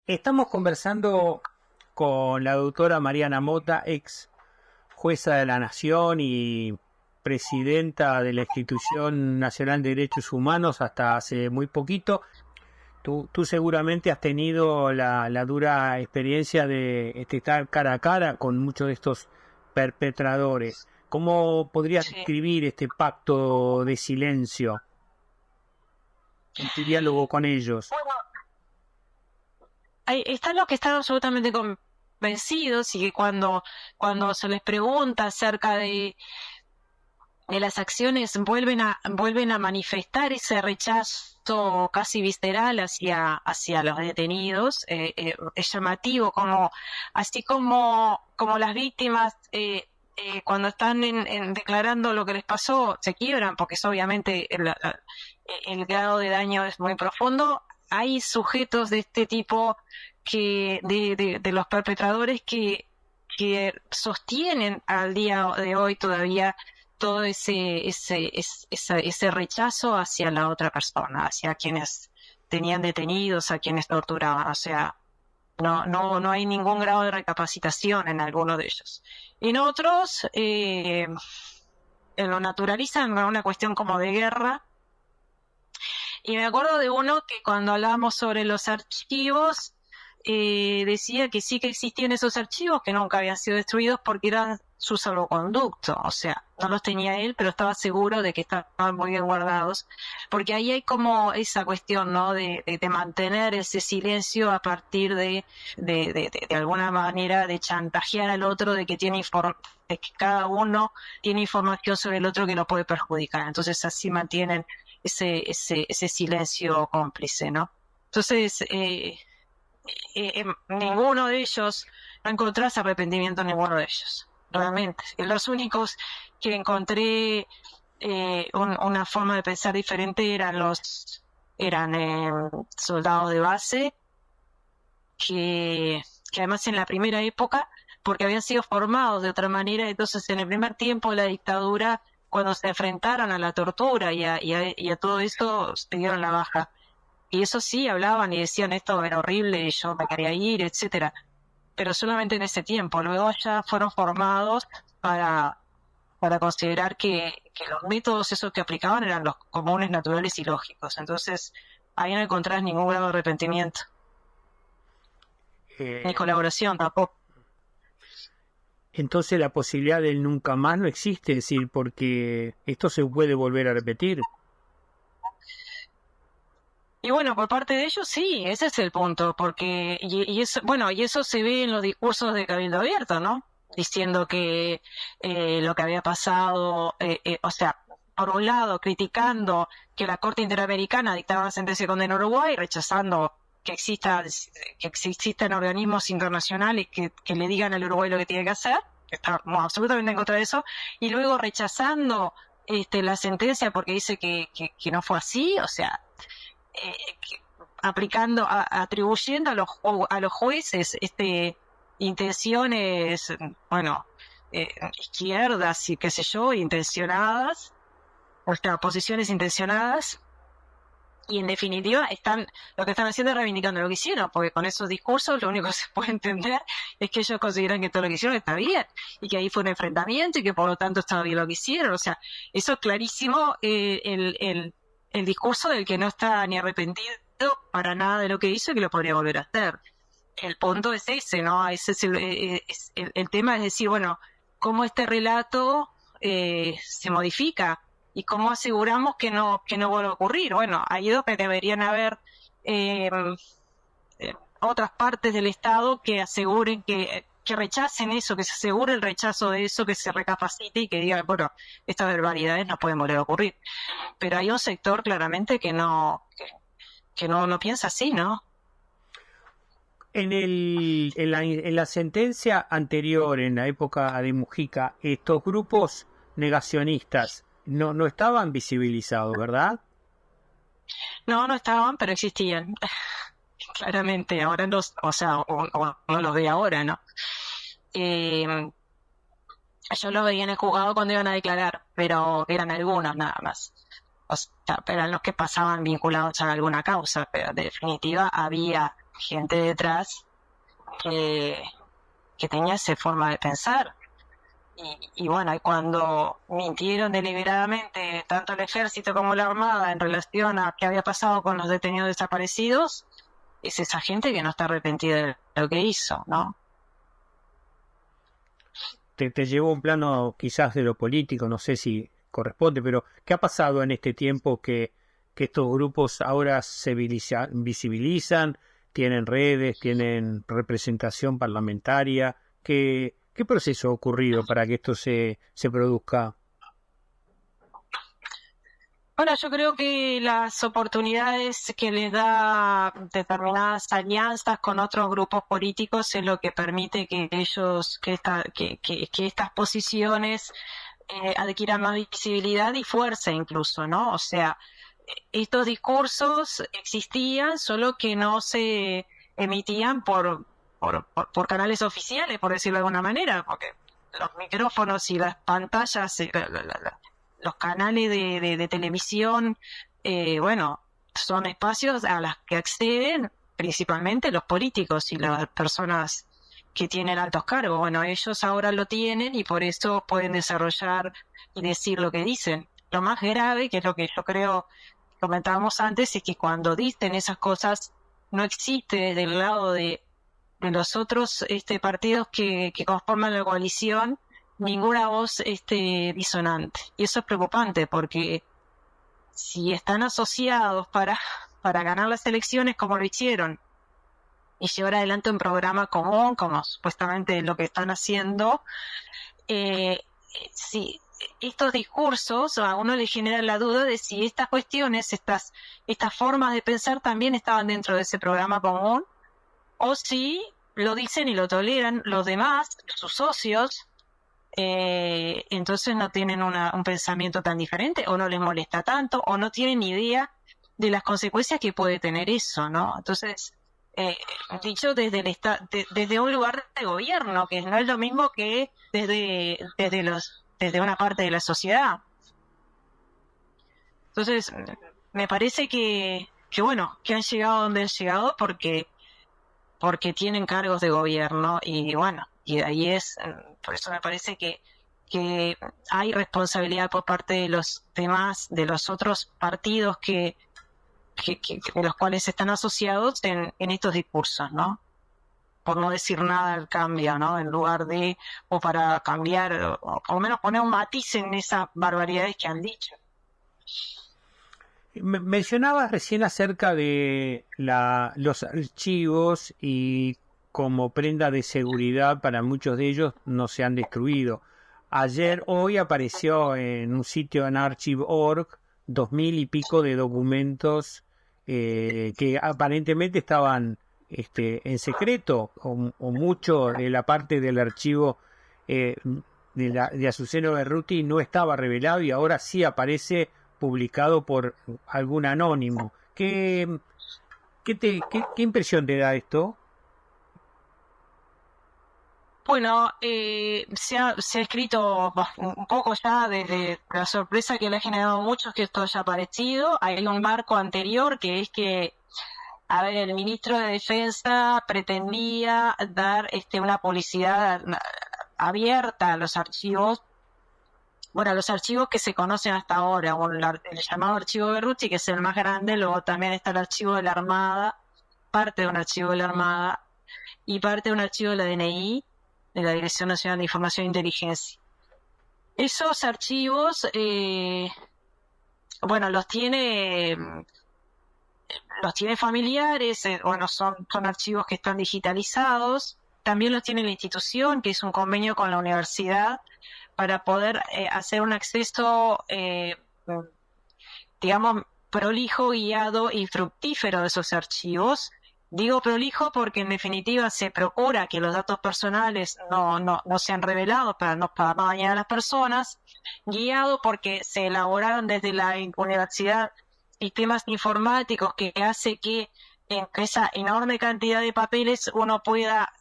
Estamos conversando con la doctora Mariana Mota, ex jueza de la Nación y presidenta de la Institución Nacional de Derechos Humanos hasta hace muy poquito. Tú seguramente has tenido la dura experiencia de estar cara a cara con muchos de estos perpetradores. ¿Cómo podrías Sí. describir este pacto de silencio en tu diálogo con ellos? Bueno, ahí están los que están absolutamente convencidos y que cuando se les pregunta acerca de las acciones vuelven a manifestar ese rechazo casi visceral hacia los detenidos. Es llamativo como así como las víctimas cuando están declarando lo que les pasó se quiebran porque es obviamente el grado de daño es muy profundo. Hay sujetos de este tipo de los perpetradores que sostienen al día de hoy todavía todo ese rechazo hacia la otra persona, hacia quienes tenían detenidos, a quienes torturaban. O sea, no hay ningún grado de recapacitación en alguno de ellos. En otros lo naturalizan como una cuestión como de guerra. Y me acuerdo de uno que cuando hablábamos sobre los archivos decía que sí que existían esos archivos que nunca habían sido destruidos porque eran su salvoconducto, o sea, no los tenía él, pero estaba seguro de que estaban muy bien guardados, porque ahí hay como esa cuestión, ¿no? De mantener ese silencio a partir de alguna manera de chantajear al otro de que de que cada uno tiene información sobre el otro que lo puede perjudicar, entonces así mantienen ese silencio cómplice, ¿no? Entonces, ninguno de ellos, no encontrás arrepentimiento en ninguno de ellos, realmente. Los únicos que encontré una forma de pensar diferente eran soldados de base que además en la primera época, porque habían sido formados de otra manera, entonces en el primer tiempo de la dictadura, cuando se enfrentaron a la tortura y a todo esto, se dieron la baja. Y eso sí, hablaban y decían esto era horrible, yo me quería ir, etcétera. Pero solamente en ese tiempo. Luego ya fueron formados para considerar que los métodos esos que aplicaban eran los comunes, naturales y lógicos. Entonces, ahí no encontrás ningún grado de arrepentimiento, ni colaboración tampoco. Entonces la posibilidad del nunca más no existe, es decir, porque esto se puede volver a repetir. Y bueno, por parte de ellos sí, ese es el punto, porque y eso se ve en los discursos de Cabildo Abierto, ¿no? Diciendo que lo que había pasado, o sea, por un lado criticando que la Corte Interamericana dictara una sentencia de condena a Uruguay, rechazando que existan organismos internacionales que le digan al Uruguay lo que tiene que hacer, que estamos absolutamente en contra de eso, y luego rechazando la sentencia porque dice que no fue así, o sea, atribuyendo a los jueces intenciones, bueno, izquierdas y qué sé yo, intencionadas, o sea, posiciones intencionadas, y en definitiva lo que están haciendo es reivindicando lo que hicieron, porque con esos discursos lo único que se puede entender es que ellos consideran que todo lo que hicieron está bien, y que ahí fue un enfrentamiento y que por lo tanto estaba bien lo que hicieron. O sea, eso es clarísimo, el discurso del que no está ni arrepentido para nada de lo que hizo y que lo podría volver a hacer. El punto es ese, ¿no? Ese es el tema, es decir, bueno, cómo este relato se modifica y cómo aseguramos que no vuelva a ocurrir. Bueno, ahí es donde deberían haber otras partes del Estado que aseguren que rechacen eso, que se asegure el rechazo de eso, que se recapacite y que digan, bueno, estas barbaridades no pueden volver a ocurrir. Pero hay un sector claramente que no piensa así, ¿no? En la sentencia anterior, en la época de Mujica, estos grupos negacionistas no estaban visibilizados, ¿verdad? No estaban, pero existían. Claramente, ahora o sea, no los ve ahora, ¿no? Yo los veía en el juzgado cuando iban a declarar, pero eran algunos nada más. O sea, eran los que pasaban vinculados a alguna causa, pero en definitiva había gente detrás que tenía esa forma de pensar. Y bueno, y cuando mintieron deliberadamente tanto el ejército como la armada en relación a qué había pasado con los detenidos desaparecidos, es esa gente que no está arrepentida de lo que hizo, ¿no? Te llevo a un plano quizás de lo político, no sé si corresponde, pero ¿qué ha pasado en este tiempo que estos grupos ahora se visibilizan, tienen redes, tienen representación parlamentaria? ¿Qué proceso ha ocurrido para que esto se produzca? Bueno, yo creo que las oportunidades que les da determinadas alianzas con otros grupos políticos es lo que permite que ellos, que estas posiciones adquieran más visibilidad y fuerza incluso, ¿no? O sea, estos discursos existían, solo que no se emitían por canales oficiales, por decirlo de alguna manera, porque los micrófonos y las pantallas, los canales de televisión, bueno, son espacios a los que acceden principalmente los políticos y las personas que tienen altos cargos. Bueno, ellos ahora lo tienen y por eso pueden desarrollar y decir lo que dicen. Lo más grave, que es lo que yo creo comentábamos antes, es que cuando dicen esas cosas no existe desde el lado de los otros partidos que conforman la coalición ninguna voz disonante. Y eso es preocupante porque si están asociados para ganar las elecciones como lo hicieron y llevar adelante un programa común, como supuestamente lo que están haciendo, si estos discursos a uno le genera la duda de si estas cuestiones, estas formas de pensar también estaban dentro de ese programa común, o si lo dicen y lo toleran los demás, sus socios, entonces no tienen un pensamiento tan diferente, o no les molesta tanto, o no tienen idea de las consecuencias que puede tener eso, ¿no? Entonces, dicho desde un lugar de gobierno, que no es lo mismo que desde una parte de la sociedad. Entonces, me parece que bueno, que han llegado donde han llegado porque tienen cargos de gobierno y bueno, y de ahí por eso me parece que hay responsabilidad por parte de los demás, de los otros partidos de los cuales están asociados en estos discursos, ¿no? Por no decir nada al cambio, ¿no? En lugar de, o para cambiar, o al menos poner un matiz en esas barbaridades que han dicho. Mencionabas recién acerca de los archivos y como prenda de seguridad para muchos de ellos no se han destruido. Hoy apareció en un sitio en archive.org 2000 y pico de documentos que aparentemente estaban en secreto o mucho de la parte del archivo de Azucena Berruti no estaba revelado y ahora sí aparece publicado por algún anónimo. ¿Qué impresión te da esto? Bueno, se ha escrito un poco ya desde la sorpresa que le ha generado a muchos que esto haya aparecido. Hay un marco anterior que es que, a ver, el ministro de Defensa pretendía dar una publicidad abierta a los archivos. Bueno, los archivos que se conocen hasta ahora, el llamado archivo Berruti, que es el más grande, luego también está el archivo de la Armada, parte de un archivo de la Armada y parte de un archivo de la DNI, de la Dirección Nacional de Información e Inteligencia. Esos archivos, bueno, los tiene familiares, bueno, son archivos que están digitalizados, también los tiene la institución, que es un convenio con la universidad, para poder hacer un acceso, digamos, prolijo, guiado y fructífero de esos archivos. Digo prolijo porque en definitiva se procura que los datos personales no sean revelados para no dañar a las personas. Guiado porque se elaboraron desde la universidad sistemas informáticos que hace que en esa enorme cantidad de papeles uno pueda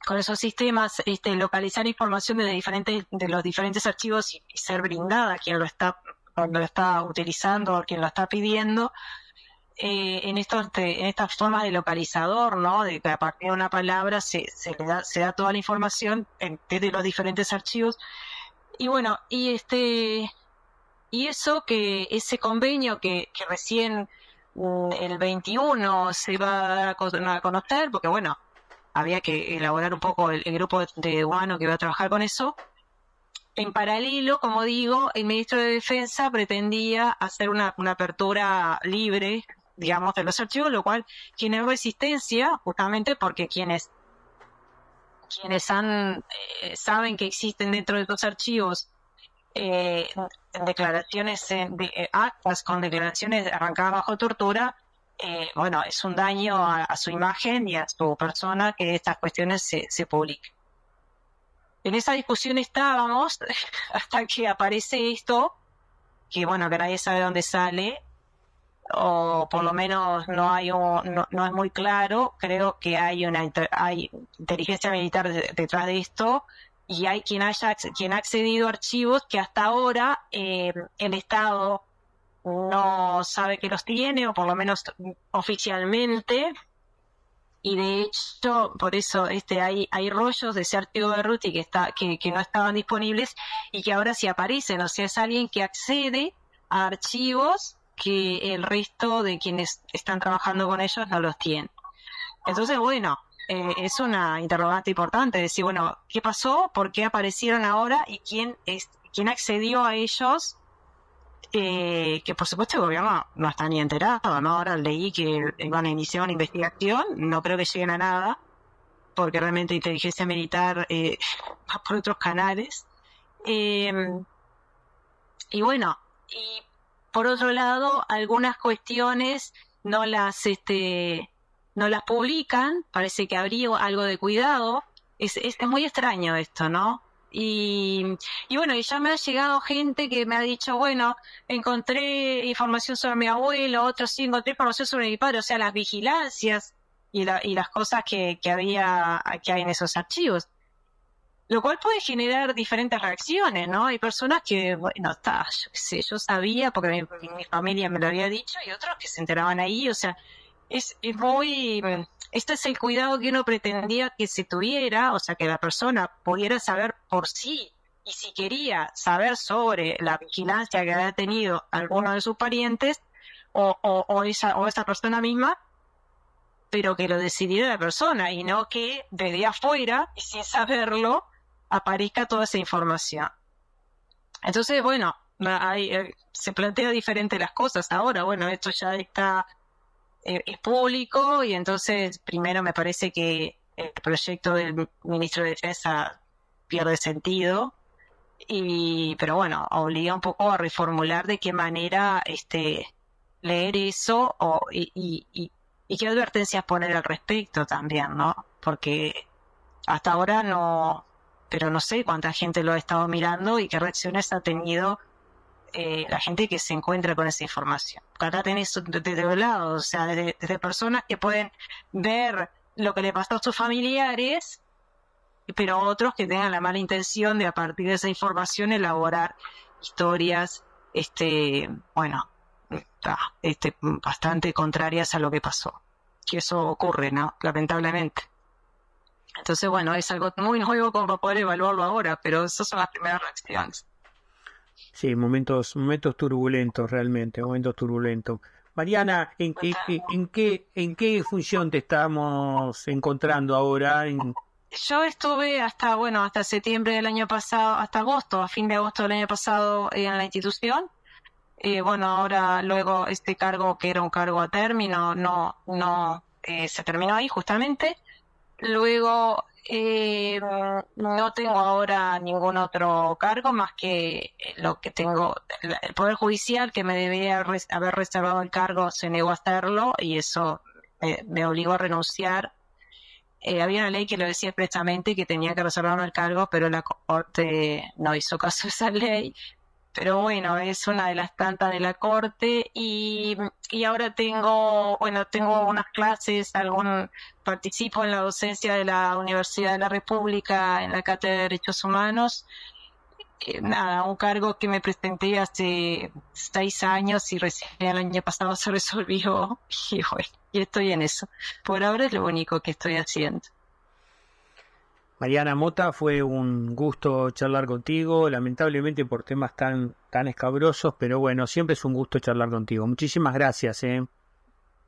con esos sistemas localizar información de los diferentes archivos y ser brindada a quien lo está utilizando o quien lo está pidiendo. en estas formas de localizador, ¿no? De que a partir de una palabra se da toda la información desde los diferentes archivos. Y bueno, y ese convenio que recién el 21 se va a dar a conocer, porque bueno, había que elaborar un poco el grupo de Guano que va a trabajar con eso. En paralelo, como digo, el ministro de Defensa pretendía hacer una apertura libre, digamos, de los archivos, lo cual generó resistencia, justamente porque quienes saben que existen dentro de los archivos declaraciones, actas con declaraciones arrancadas bajo tortura, bueno, es un daño a su imagen y a su persona que estas cuestiones se publiquen. En esa discusión estábamos hasta que aparece esto, que bueno, que nadie sabe dónde sale, o por lo menos no es muy claro. Creo que hay inteligencia militar detrás de esto, y hay quien ha accedido a archivos que hasta ahora el Estado no sabe que los tiene, o por lo menos oficialmente. Y de hecho, por eso hay rollos de ese archivo de Ruti que no estaban disponibles y que ahora sí aparecen. O sea, es alguien que accede a archivos que el resto de quienes están trabajando con ellos no los tienen. Entonces, bueno, es una interrogante importante, decir, bueno, ¿qué pasó? ¿Por qué aparecieron ahora? ¿Y quién accedió a ellos? Que por supuesto el gobierno no está ni enterado, ¿no? Ahora leí que van a iniciar una investigación, no creo que lleguen a nada, porque realmente inteligencia militar va por otros canales. Y bueno, y por otro lado, algunas cuestiones no las publican, parece que habría algo de cuidado. Es muy extraño esto, ¿no? Y bueno, y ya me ha llegado gente que me ha dicho, bueno, encontré información sobre mi abuelo, otros sí, encontré información sobre mi padre, o sea, las vigilancias y las cosas que hay en esos archivos. Lo cual puede generar diferentes reacciones, ¿no? Hay personas que, bueno, yo qué sé, yo sabía porque mi familia me lo había dicho, y otros que se enteraban ahí, o sea, es muy... Este es el cuidado que uno pretendía que se tuviera, o sea, que la persona pudiera saber por sí, y si quería saber sobre la vigilancia que había tenido alguno de sus parientes o esa persona misma, pero que lo decidiera la persona y no que desde afuera, y sin saberlo, aparezca toda esa información. Entonces, bueno, se plantea diferente las cosas ahora. Bueno, esto ya está... es público, y entonces primero me parece que el proyecto del ministro de Defensa pierde sentido, pero bueno, obliga un poco a reformular de qué manera leer eso y qué advertencias poner al respecto también, ¿no? Porque hasta ahora no, pero no sé cuánta gente lo ha estado mirando y qué reacciones ha tenido la gente que se encuentra con esa información. Acá tenés desde los lados, o sea, desde personas que pueden ver lo que le pasó a sus familiares, pero otros que tengan la mala intención de, a partir de esa información, elaborar historias, bueno, bastante contrarias a lo que pasó. Que eso ocurre, ¿no? Lamentablemente. Entonces, bueno, es algo muy nuevo como para poder evaluarlo ahora, pero esas son las primeras reacciones. Sí, momentos turbulentos, realmente, momentos turbulentos. Mariana, ¿en qué función te estamos encontrando ahora? Yo estuve hasta septiembre del año pasado, hasta agosto, a fin de agosto del año pasado, en la institución. Bueno, ahora luego este cargo, que era un cargo a término, no se terminó ahí justamente. Luego no tengo ahora ningún otro cargo más que lo que tengo. El Poder Judicial, que me debería haber reservado el cargo, se negó a hacerlo, y eso me obligó a renunciar. Había una ley que lo decía expresamente, que tenía que reservarme el cargo, pero la Corte no hizo caso de esa ley. Pero bueno, es una de las tantas de la Corte, y ahora tengo unas clases, participo en la docencia de la Universidad de la República en la Cátedra de Derechos Humanos, nada, un cargo que me presenté hace 6 años y recién el año pasado se resolvió y bueno, y estoy en eso. Por ahora es lo único que estoy haciendo. Mariana Mota, fue un gusto charlar contigo, lamentablemente por temas tan escabrosos, pero bueno, siempre es un gusto charlar contigo. Muchísimas gracias, ¿eh?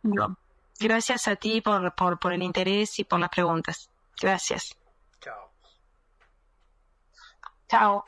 No. Gracias a ti por el interés y por las preguntas. Gracias. Chao. Chao.